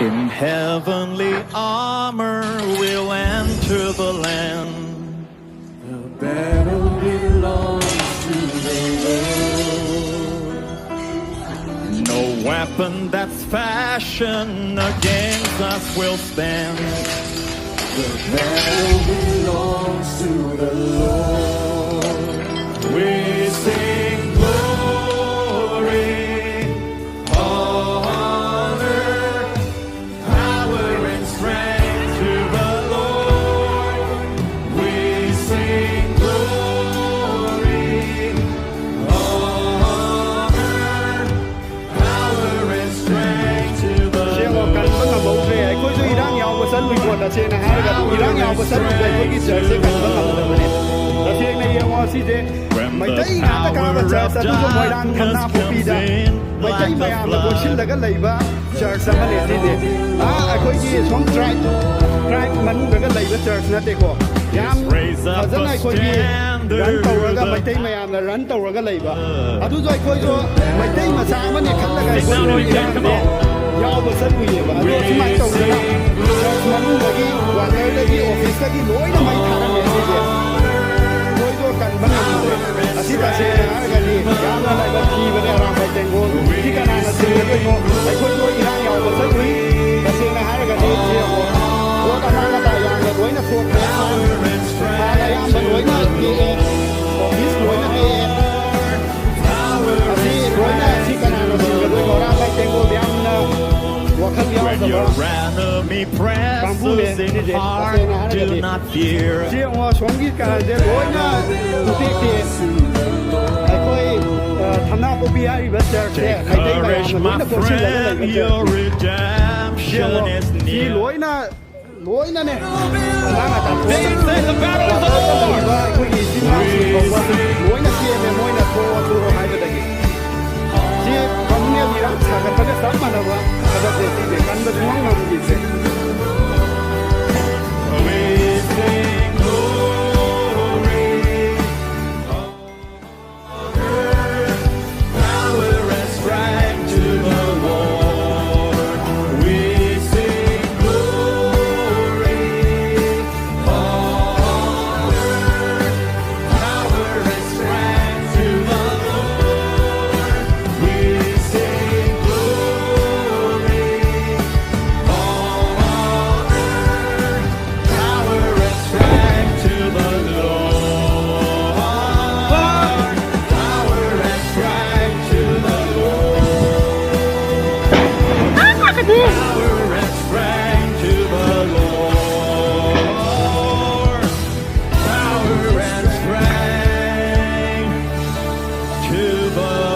In heavenly armor we'll enter the land. The battle belongs to the Lord. No weapon that's fashioned against us will stand. The battle belongs to the Lord. We sing glory, honor, power and strength to the Lord. We sing glory, honor, power and strength to the Lord. When the power of darkness comes in like the flood, raise up a standard When your enemy presses in hard, do not fear. Take courage, my friend, your redemption is near. They say the battle is Power and strength to the